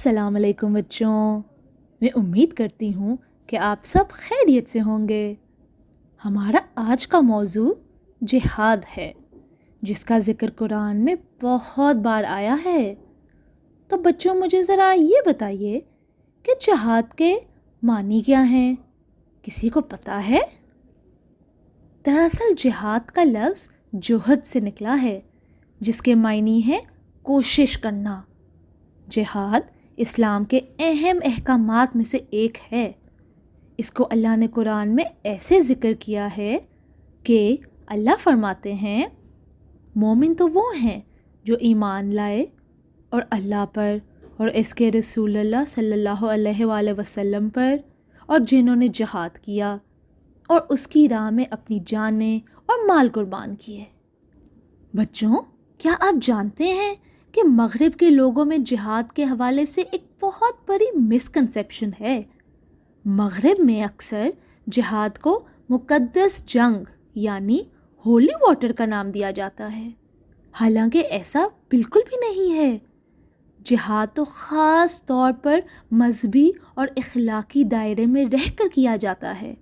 السلام علیکم بچوں، میں امید کرتی ہوں کہ آپ سب خیریت سے ہوں گے۔ ہمارا آج کا موضوع جہاد ہے، جس کا ذکر قرآن میں بہت بار آیا ہے۔ تو بچوں مجھے ذرا یہ بتائیے کہ جہاد کے معنی کیا ہیں؟ کسی کو پتہ ہے؟ دراصل جہاد کا لفظ جوہد سے نکلا ہے، جس کے معنی ہے کوشش کرنا۔ جہاد اسلام کے اہم احکامات میں سے ایک ہے۔ اس کو اللہ نے قرآن میں ایسے ذکر کیا ہے کہ اللہ فرماتے ہیں، مومن تو وہ ہیں جو ایمان لائے اور اللہ پر اور اس کے رسول اللہ صلی اللہ علیہ وآلہ وسلم پر، اور جنہوں نے جہاد کیا اور اس کی راہ میں اپنی جانیں اور مال قربان کیے۔ بچوں، کیا آپ جانتے ہیں کہ مغرب کے لوگوں میں جہاد کے حوالے سے ایک بہت بڑی مسکنسیپشن ہے؟ مغرب میں اکثر جہاد کو مقدس جنگ یعنی ہولی واٹر کا نام دیا جاتا ہے، حالانکہ ایسا بالکل بھی نہیں ہے۔ جہاد تو خاص طور پر مذہبی اور اخلاقی دائرے میں رہ کر کیا جاتا ہے،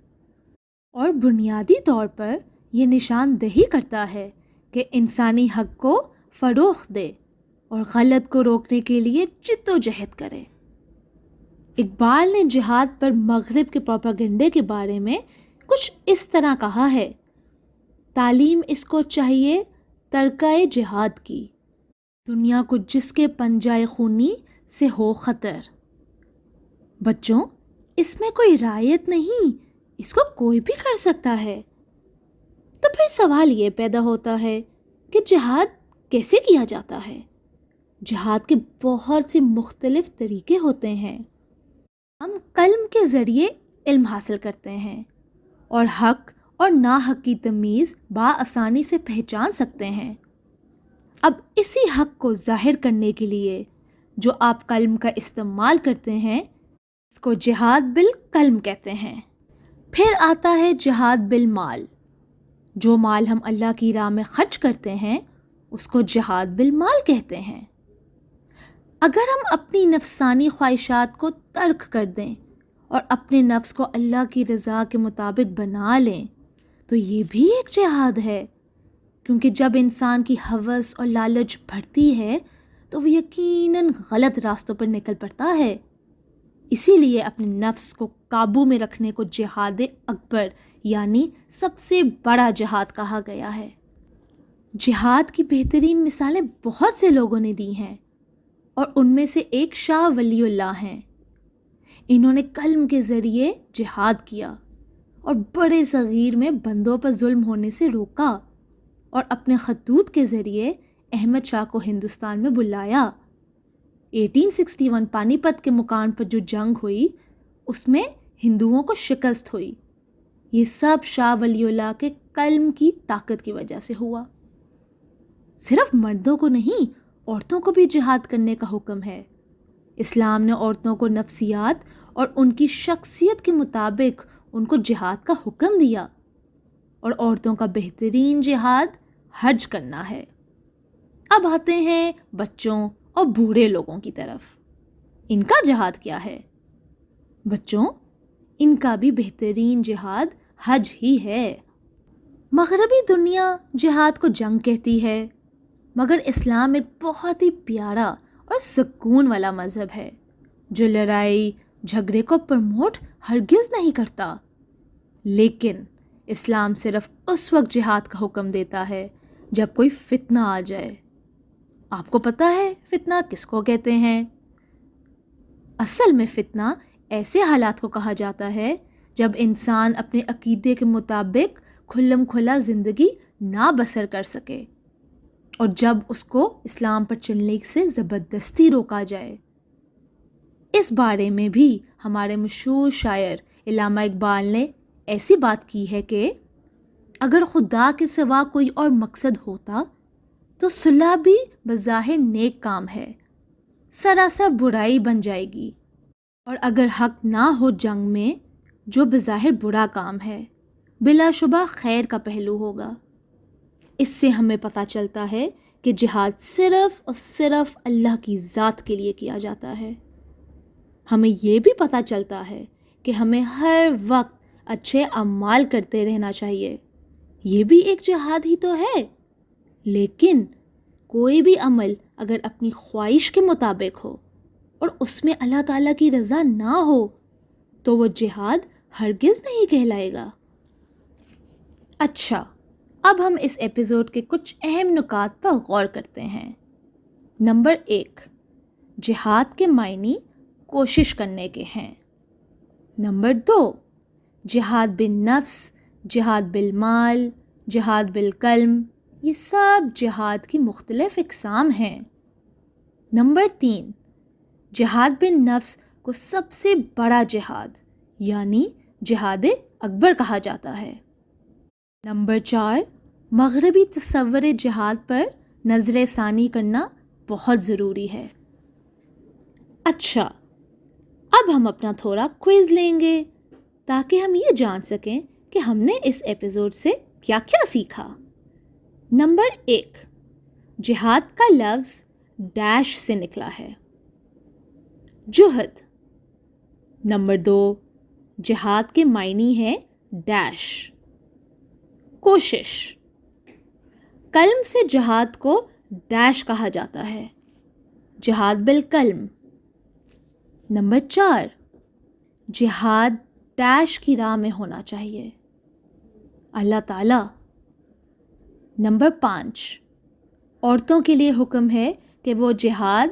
اور بنیادی طور پر یہ نشاندہی کرتا ہے کہ انسانی حق کو فروغ دے اور غلط کو روکنے کے لیے جد و جہد کرے۔ اقبال نے جہاد پر مغرب کے پروپیگنڈے کے بارے میں کچھ اس طرح کہا ہے: تعلیم اس کو چاہیے ترکۂ جہاد کی، دنیا کو جس کے پنجائے خونی سے ہو خطر۔ بچوں، اس میں کوئی رعایت نہیں، اس کو کوئی بھی کر سکتا ہے۔ تو پھر سوال یہ پیدا ہوتا ہے کہ جہاد کیسے کیا جاتا ہے؟ جہاد کے بہت سے مختلف طریقے ہوتے ہیں۔ ہم قلم کے ذریعے علم حاصل کرتے ہیں اور حق اور ناحق کی تمیز بآسانی سے پہچان سکتے ہیں۔ اب اسی حق کو ظاہر کرنے کے لیے جو آپ قلم کا استعمال کرتے ہیں، اس کو جہاد بالقلم کہتے ہیں۔ پھر آتا ہے جہاد بالمال۔ جو مال ہم اللہ کی راہ میں خرچ کرتے ہیں، اس کو جہاد بالمال کہتے ہیں۔ اگر ہم اپنی نفسانی خواہشات کو ترک کر دیں اور اپنے نفس کو اللہ کی رضا کے مطابق بنا لیں تو یہ بھی ایک جہاد ہے، کیونکہ جب انسان کی ہوس اور لالچ بڑھتی ہے تو وہ یقیناً غلط راستوں پر نکل پڑتا ہے۔ اسی لیے اپنے نفس کو قابو میں رکھنے کو جہاد اکبر یعنی سب سے بڑا جہاد کہا گیا ہے۔ جہاد کی بہترین مثالیں بہت سے لوگوں نے دی ہیں، اور ان میں سے ایک شاہ ولی اللہ ہیں۔ انہوں نے قلم کے ذریعے جہاد کیا اور بڑے صغیر میں بندوں پر ظلم ہونے سے روکا، اور اپنے خطوط کے ذریعے احمد شاہ کو ہندوستان میں بلایا۔ 1861 پانی پت کے مقام پر جو جنگ ہوئی، اس میں ہندوؤں کو شکست ہوئی۔ یہ سب شاہ ولی اللہ کے قلم کی طاقت کی وجہ سے ہوا۔ صرف مردوں کو نہیں، عورتوں کو بھی جہاد کرنے کا حکم ہے۔ اسلام نے عورتوں کو نفسیات اور ان کی شخصیت کے مطابق ان کو جہاد کا حکم دیا، اور عورتوں کا بہترین جہاد حج کرنا ہے۔ اب آتے ہیں بچوں اور بوڑھے لوگوں کی طرف۔ ان کا جہاد کیا ہے؟ بچوں، ان کا بھی بہترین جہاد حج ہی ہے۔ مغربی دنیا جہاد کو جنگ کہتی ہے، مگر اسلام ایک بہت ہی پیارا اور سکون والا مذہب ہے جو لڑائی جھگڑے کو پروموٹ ہرگز نہیں کرتا۔ لیکن اسلام صرف اس وقت جہاد کا حکم دیتا ہے جب کوئی فتنہ آ جائے۔ آپ کو پتہ ہے فتنہ کس کو کہتے ہیں؟ اصل میں فتنہ ایسے حالات کو کہا جاتا ہے جب انسان اپنے عقیدے کے مطابق کھلم کھلا زندگی نہ بسر کر سکے، اور جب اس کو اسلام پر چلنے سے زبردستی روکا جائے۔ اس بارے میں بھی ہمارے مشہور شاعر علامہ اقبال نے ایسی بات کی ہے کہ اگر خدا کے سوا کوئی اور مقصد ہوتا تو صلح بھی بظاہر نیک کام ہے، سراسر برائی بن جائے گی، اور اگر حق نہ ہو جنگ میں جو بظاہر برا کام ہے، بلا شبہ خیر کا پہلو ہوگا۔ اس سے ہمیں پتہ چلتا ہے کہ جہاد صرف اور صرف اللہ کی ذات کے لیے کیا جاتا ہے۔ ہمیں یہ بھی پتہ چلتا ہے کہ ہمیں ہر وقت اچھے اعمال کرتے رہنا چاہیے، یہ بھی ایک جہاد ہی تو ہے۔ لیکن کوئی بھی عمل اگر اپنی خواہش کے مطابق ہو اور اس میں اللہ تعالیٰ کی رضا نہ ہو تو وہ جہاد ہرگز نہیں کہلائے گا۔ اچھا، اب ہم اس ایپیسوڈ کے کچھ اہم نکات پر غور کرتے ہیں۔ نمبر 1، جہاد کے معنی کوشش کرنے کے ہیں۔ نمبر 2، جہاد بالنفس، جہاد بالمال، جہاد بالکلم، یہ سب جہاد کی مختلف اقسام ہیں۔ نمبر 3، جہاد بالنفس کو سب سے بڑا جہاد یعنی جہاد اکبر کہا جاتا ہے۔ نمبر 4، مغربی تصور جہاد پر نظر ثانی کرنا بہت ضروری ہے۔ اچھا، اب ہم اپنا تھوڑا کوئز لیں گے تاکہ ہم یہ جان سکیں کہ ہم نے اس ایپیسوڈ سے کیا کیا سیکھا۔ نمبر 1، جہاد کا لفظ ڈیش سے نکلا ہے، جہد۔ نمبر 2، جہاد کے معنی ہے ڈیش، کوشش۔ قلم سے جہاد کو ڈیش کہا جاتا ہے، جہاد بالقلم۔ نمبر 4، جہاد ڈیش کی راہ میں ہونا چاہیے، اللہ تعالیٰ۔ نمبر 5، عورتوں کے لیے حکم ہے کہ وہ جہاد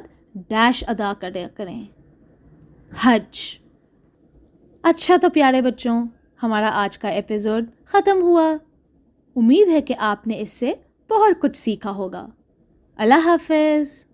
ڈیش ادا کریں، حج۔ اچھا تو پیارے بچوں، ہمارا آج کا ایپیسوڈ ختم ہوا۔ امید ہے کہ آپ نے اس سے بہت کچھ سیکھا ہوگا۔ اللہ حافظ۔